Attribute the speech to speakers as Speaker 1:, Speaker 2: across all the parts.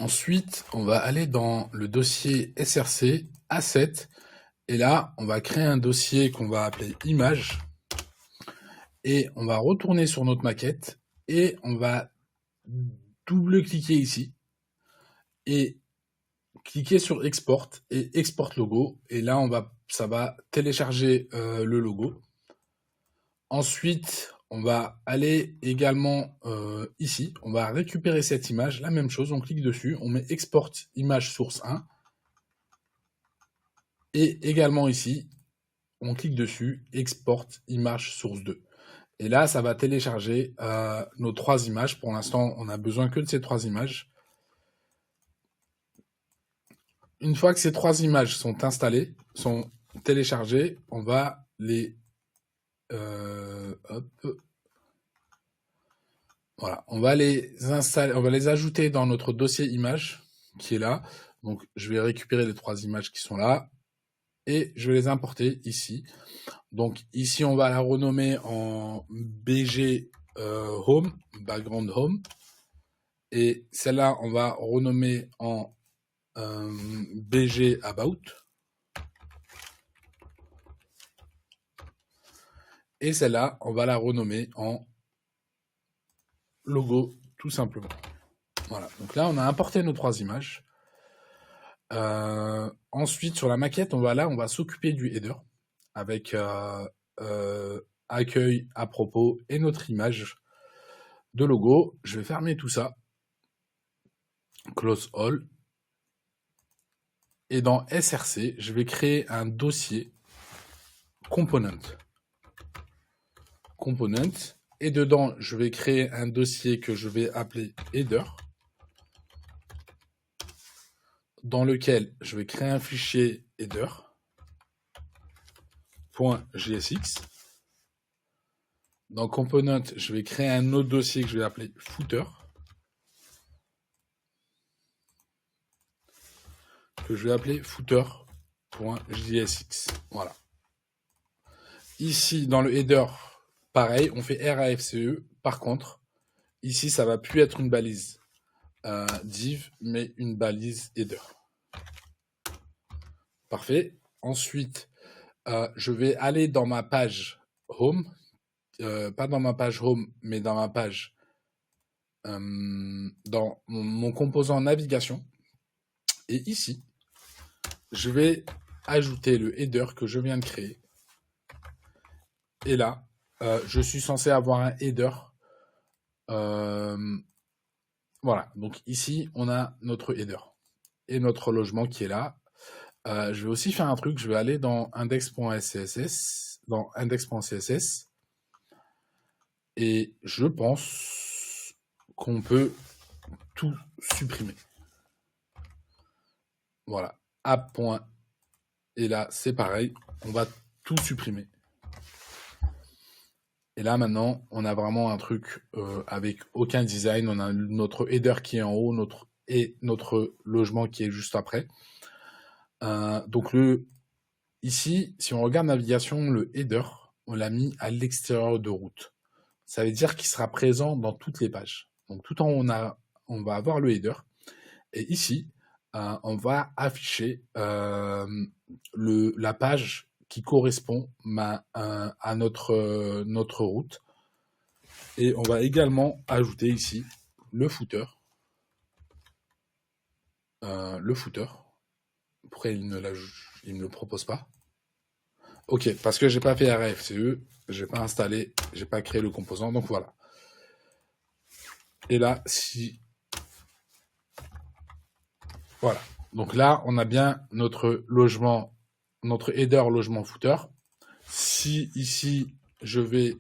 Speaker 1: Ensuite, on va aller dans le dossier SRC A7 et là, on va créer un dossier qu'on va appeler image et on va retourner sur notre maquette et on va double-cliquer ici et cliquer sur export et export logo et là, ça va télécharger le logo. Ensuite, on va aller également ici, on va récupérer cette image, la même chose, on clique dessus, on met export image source 1 et également ici, on clique dessus, export image source 2. Et là, ça va télécharger nos 3 images. Pour l'instant, on n'a besoin que de ces 3 images. Une fois que ces 3 images sont installées, sont téléchargées, on va les voilà, on va les installer, on va les ajouter dans notre dossier image qui est là. Donc, je vais récupérer les 3 images qui sont là et je vais les importer ici. Donc, ici, on va la renommer en BG Home, Background Home. Et celle-là, on va renommer en BG About. Et celle-là, on va la renommer en logo, tout simplement. Voilà, donc là, on a importé nos 3 images. Ensuite, sur la maquette, on va s'occuper du header avec accueil, à propos et notre image de logo. Je vais fermer tout ça. Close all. Et dans SRC, je vais créer un dossier component. Et dedans, je vais créer un dossier que je vais appeler header, dans lequel je vais créer un fichier header.jsx. Dans component, je vais créer un autre dossier que je vais appeler footer, que je vais appeler footer.jsx. Voilà. Ici, dans le header, pareil, on fait RAFCE. Par contre, ici, ça va plus être une balise div, mais une balise header. Parfait. Ensuite, je vais aller dans ma page home, pas dans ma page home, mais dans ma page, dans mon composant navigation. Et ici, je vais ajouter le header que je viens de créer. Et là, je suis censé avoir un header. Voilà, donc ici, on a notre header et notre logement qui est là. Je vais aussi faire un truc, je vais aller dans index.css, et je pense qu'on peut tout supprimer. Voilà, app. Et là, c'est pareil, on va tout supprimer. Et là, maintenant, on a vraiment un truc avec aucun design. On a notre header qui est en haut, notre logement qui est juste après. Donc, ici, si on regarde navigation, le header, on l'a mis à l'extérieur de route. Ça veut dire qu'il sera présent dans toutes les pages. Donc, tout en haut, on va avoir le header. Et ici, on va afficher la page qui correspond à notre route. Et on va également ajouter ici le footer. Pourquoi il ne le propose pas? Ok, parce que j'ai pas fait RAFCE, j'ai pas installé, j'ai pas créé le composant, donc voilà. Et là, voilà. Donc là, on a bien notre logement, notre header logement footer. Si ici, je vais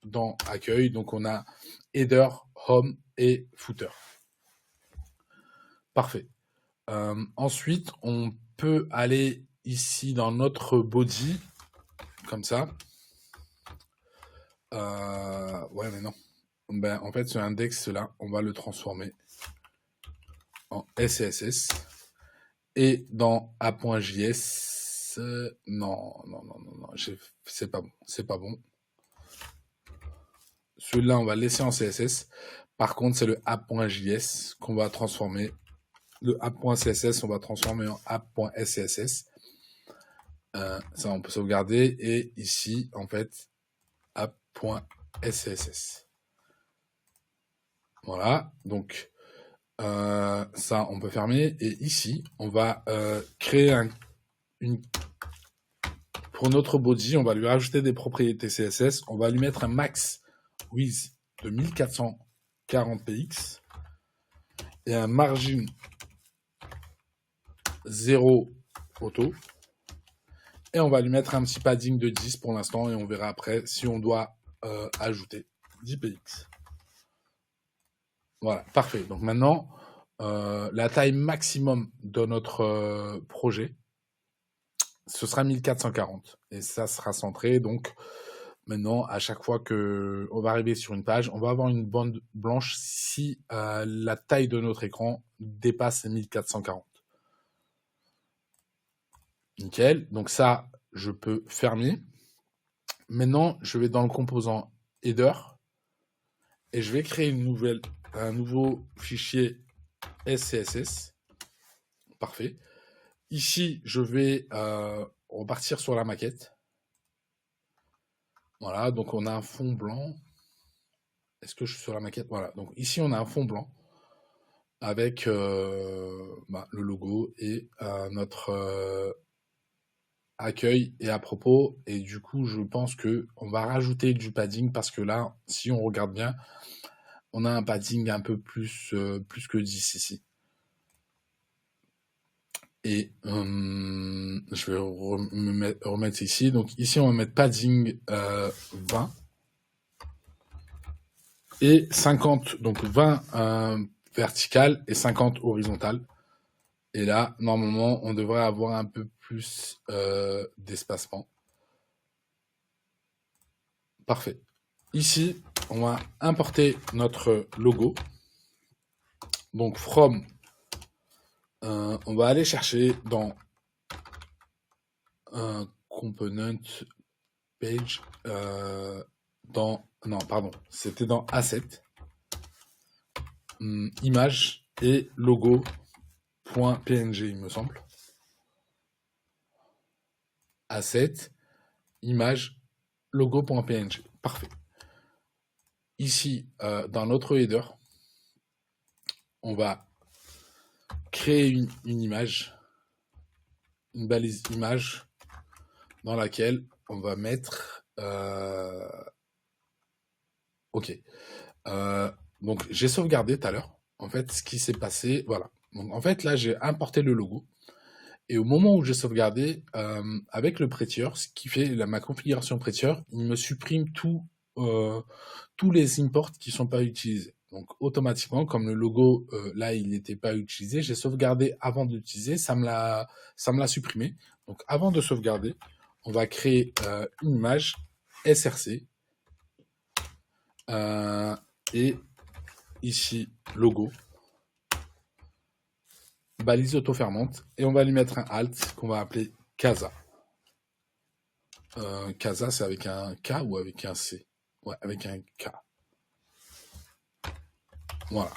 Speaker 1: dans accueil, donc on a header, home et footer. Parfait. Ensuite, on peut aller ici dans notre body, comme ça. Ouais, mais non. Ben, en fait, ce index-là, on va le transformer en SCSS. Et dans A.js, non, c'est pas bon. Celui-là, on va le laisser en CSS. Par contre, c'est le A.js qu'on va transformer le app.css, on va transformer en app.scss. Ça, on peut sauvegarder. Et ici, en fait, app.scss. Voilà. Donc, ça, on peut fermer. Et ici, on va créer pour notre body, on va lui rajouter des propriétés CSS. On va lui mettre un max width de 1440 px et un margin 0 auto. Et on va lui mettre un petit padding de 10 pour l'instant et on verra après si on doit ajouter 10 px. Voilà, parfait. Donc maintenant, la taille maximum de notre projet, ce sera 1440 et ça sera centré. Donc maintenant, à chaque fois qu'on va arriver sur une page, on va avoir une bande blanche si la taille de notre écran dépasse 1440. Nickel. Donc ça, je peux fermer. Maintenant, je vais dans le composant header et je vais créer un nouveau fichier SCSS. Parfait. Ici, je vais repartir sur la maquette. Voilà, donc on a un fond blanc. Est-ce que je suis sur la maquette? Voilà, donc ici, on a un fond blanc avec le logo et notre accueil et à propos. Et du coup, je pense qu'on va rajouter du padding parce que là, si on regarde bien, on a un padding un peu plus que 10 ici. Et je vais remettre ici. Donc ici, on va mettre padding 20 et 50. Donc 20 vertical et 50 horizontal. Et là, normalement, on devrait avoir un peu plus d'espacement. Parfait. Ici, on va importer notre logo. Donc from, on va aller chercher dans component page, c'était dans asset, image et logo.png, il me semble. Asset, image, logo.png. Parfait. Ici, dans notre header, on va créer une image, une balise image dans laquelle on va mettre ok. Donc j'ai sauvegardé tout à l'heure. En fait, ce qui s'est passé, voilà. Donc en fait là, j'ai importé le logo. Et au moment où j'ai sauvegardé, avec le Prettier, ce qui fait ma configuration Prettier, il me supprime tous les imports qui ne sont pas utilisés. Donc automatiquement, comme le logo là, il n'était pas utilisé, j'ai sauvegardé avant de l'utiliser, ça me l'a supprimé. Donc avant de sauvegarder, on va créer une image SRC et ici logo, balise auto-fermante, et on va lui mettre un alt qu'on va appeler Casa. Casa, c'est avec un K ou avec un C? Ouais, avec un K. Voilà.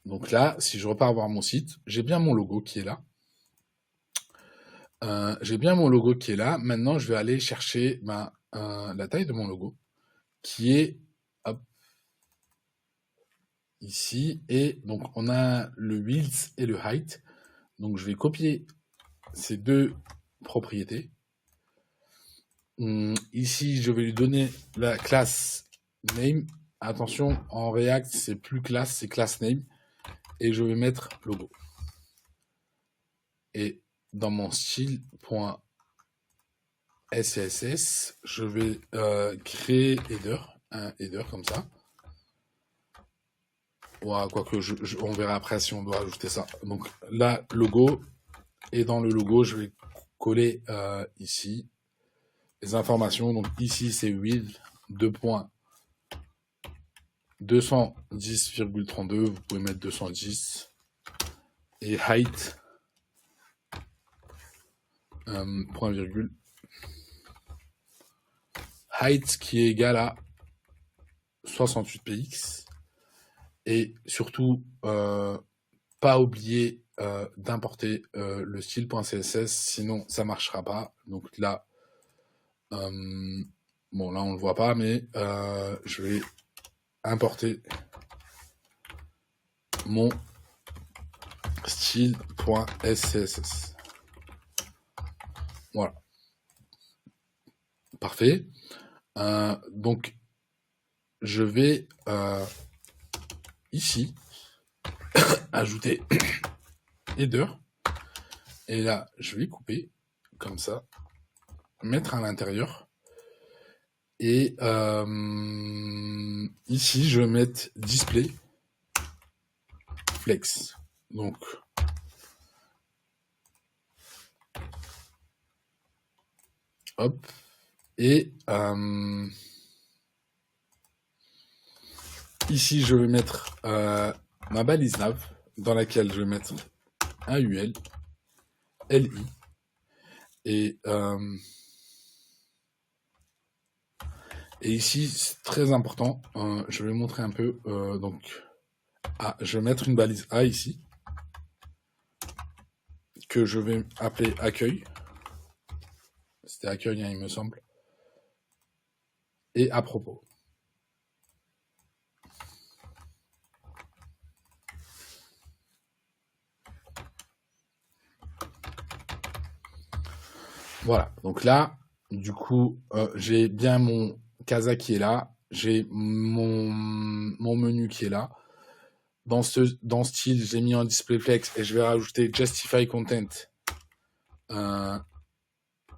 Speaker 1: Donc là, si je repars voir mon site, j'ai bien mon logo qui est là. Maintenant, je vais aller chercher la taille de mon logo, qui est ici. Et donc, on a le width et le height. Donc, je vais copier ces deux propriétés. Ici, je vais lui donner la classe name. Attention, en React, c'est plus classe, c'est class name. Et je vais mettre logo. Et dans mon style.css, je vais créer header, un header comme ça. Ouais, quoique, on verra après si on doit ajouter ça. Donc là, logo. Et dans le logo, je vais coller ici les informations. Donc ici, c'est width 2.210,32. Vous pouvez mettre 210. Et height, point virgule. Height qui est égal à 68 px. Et surtout, pas oublier d'importer le style.css, sinon ça marchera pas. Donc là, bon là on le voit pas, mais je vais importer mon style.css. Voilà. Parfait. Donc, je vais ici ajouter header. Et là, je vais couper comme ça, mettre à l'intérieur. Et ici, je vais mettre display flex. Donc, hop. Et ici, je vais mettre ma balise nav dans laquelle je vais mettre un UL, LI. Et ici, c'est très important. Je vais montrer un peu. Donc, je vais mettre une balise A ici, que je vais appeler accueil. C'était accueil, hein, il me semble. Et à propos. Voilà, donc là, du coup, j'ai bien mon casa qui est là, j'ai mon menu qui est là. Dans ce style, j'ai mis en display flex et je vais rajouter justify content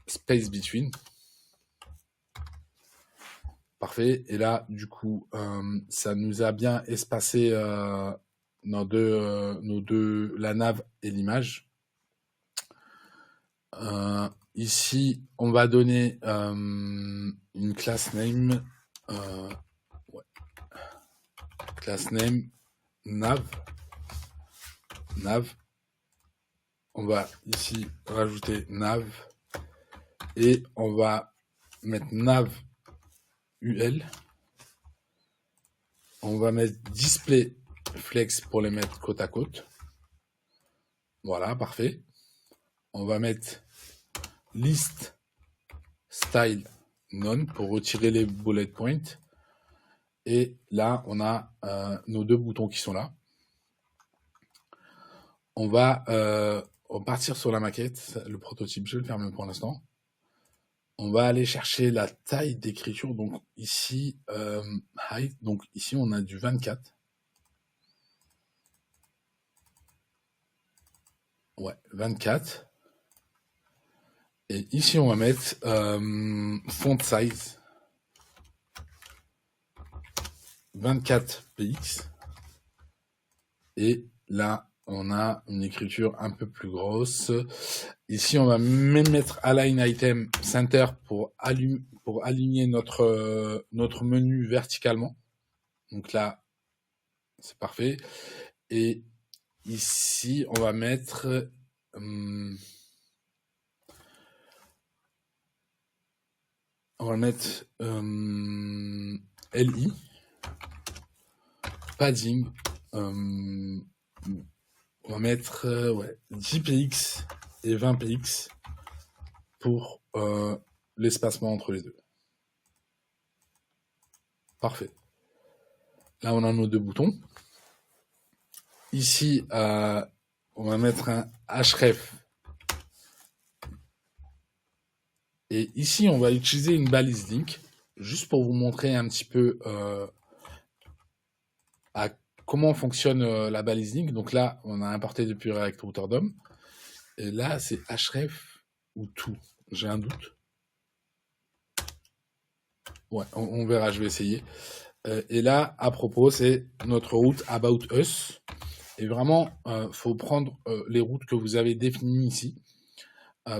Speaker 1: space between. Parfait. Et là, du coup, ça nous a bien espacé nos deux, la nav et l'image. Ici, on va donner une class name, ouais. Class name nav. On va ici rajouter nav et on va mettre nav UL. On va mettre display flex pour les mettre côte à côte. Voilà, parfait. On va mettre list style none pour retirer les bullet points. Et là, on a nos deux boutons qui sont là. On va partir sur la maquette, le prototype, je vais le fermer pour l'instant. On va aller chercher la taille d'écriture. Donc ici, height. Donc ici, on a du 24. Ouais, 24. Et ici, on va mettre font size 24 px. Et là, on a une écriture un peu plus grosse. Ici, on va même mettre align item center pour aligner notre menu verticalement. Donc là, c'est parfait. Et ici, on va mettre LI padding. On va mettre 10 px et 20 px pour l'espacement entre les deux. Parfait. Là, on a nos deux boutons. Ici, on va mettre un href. Et ici, on va utiliser une balise link, juste pour vous montrer un petit peu comment fonctionne la balise link. Donc là, on a importé depuis React Router DOM. Et là, c'est href ou tout. J'ai un doute. Ouais, on verra, je vais essayer. Et là, à propos, c'est notre route About Us. Et vraiment, faut prendre les routes que vous avez définies ici.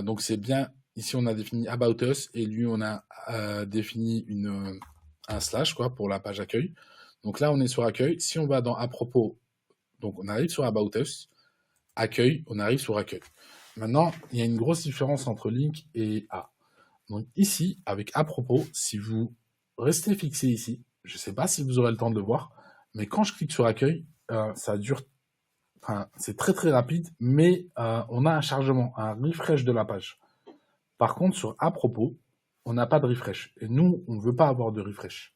Speaker 1: Donc c'est bien. Ici, on a défini About Us et lui, on a défini un slash quoi pour la page accueil. Donc là, on est sur accueil. Si on va dans à propos, donc on arrive sur About Us, accueil, on arrive sur accueil. Maintenant, il y a une grosse différence entre link et A. Donc ici, avec à propos, si vous restez fixé ici, je ne sais pas si vous aurez le temps de le voir, mais quand je clique sur accueil, ça dure enfin, c'est très très rapide, mais on a un chargement, un refresh de la page. Par contre, sur à propos, on n'a pas de refresh. Et nous, on ne veut pas avoir de refresh.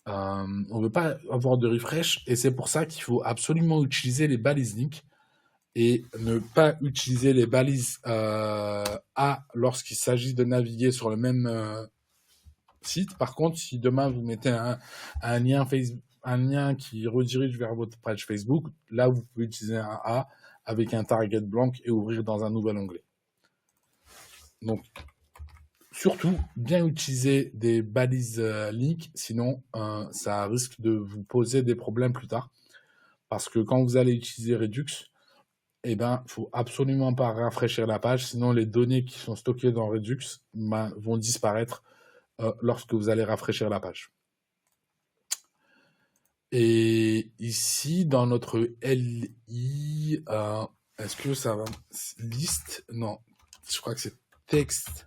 Speaker 1: On ne veut pas avoir de refresh, et c'est pour ça qu'il faut absolument utiliser les balises link et ne pas utiliser les balises A lorsqu'il s'agit de naviguer sur le même site. Par contre, si demain vous mettez un lien Facebook, un lien qui redirige vers votre page Facebook, là vous pouvez utiliser un A avec un target blanc et ouvrir dans un nouvel onglet. Donc surtout, bien utiliser des balises link, sinon ça risque de vous poser des problèmes plus tard. Parce que quand vous allez utiliser Redux, eh ben, faut absolument pas rafraîchir la page, sinon les données qui sont stockées dans Redux vont disparaître lorsque vous allez rafraîchir la page. Et ici, dans notre LI, est-ce que ça va liste? Non, je crois que c'est texte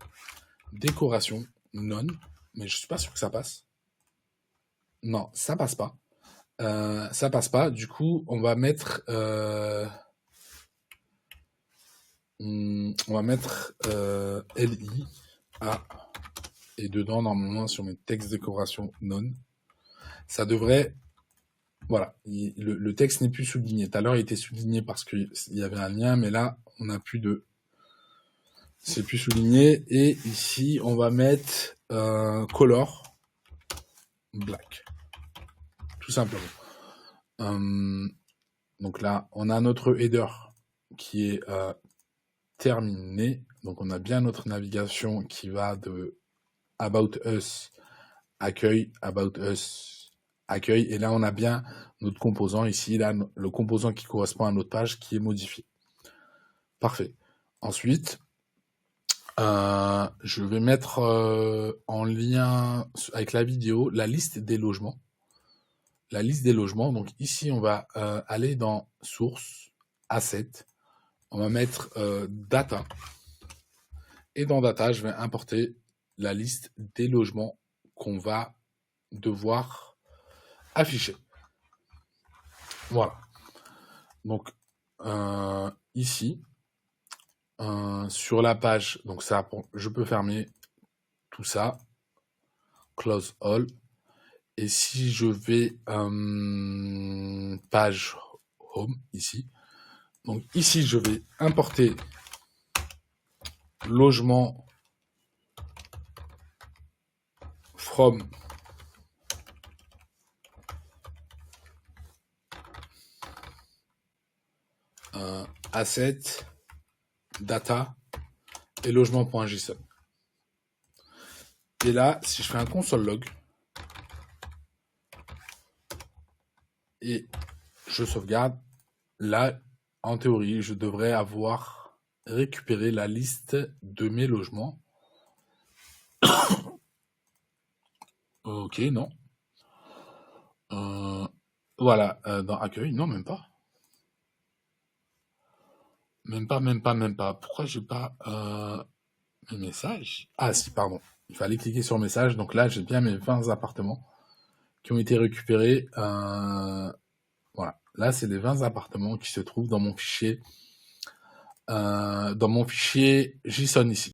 Speaker 1: décoration non, mais je suis pas sûr que ça passe. Non, ça passe pas. Ça passe pas. Du coup, on va mettre LI A et dedans normalement sur mes textes décoration non, ça devrait, voilà, le texte n'est plus souligné. Tout à l'heure il était souligné parce qu'il y avait un lien, mais là on n'a plus de, c'est plus souligné. Et ici on va mettre color black, tout simplement. Donc là on a notre header qui est terminé. Donc on a bien notre navigation qui va de About Us, accueil, About Us, accueil. Et là, on a bien notre composant ici, là, le composant qui correspond à notre page qui est modifié. Parfait. Ensuite, je vais mettre en lien avec la vidéo la liste des logements. La liste des logements. Donc ici, on va aller dans Source, Asset. On va mettre Data. Et dans Data, je vais importer la liste des logements qu'on va devoir afficher. Voilà. Donc, ici, sur la page, donc ça, je peux fermer tout ça, close all. Et si je vais page home, ici, donc ici, je vais importer logement from asset, data et logement.json. Et là, si je fais un console log et je sauvegarde, là, en théorie, je devrais avoir récupéré la liste de mes logements. Ok, non. Voilà, dans accueil, non, même pas. Même pas. Pourquoi j'ai pas mes messages? Ah si, pardon. Il fallait cliquer sur message. Donc là, j'ai bien mes 20 appartements qui ont été récupérés. Voilà. Là, c'est les 20 appartements qui se trouvent dans mon fichier JSON ici.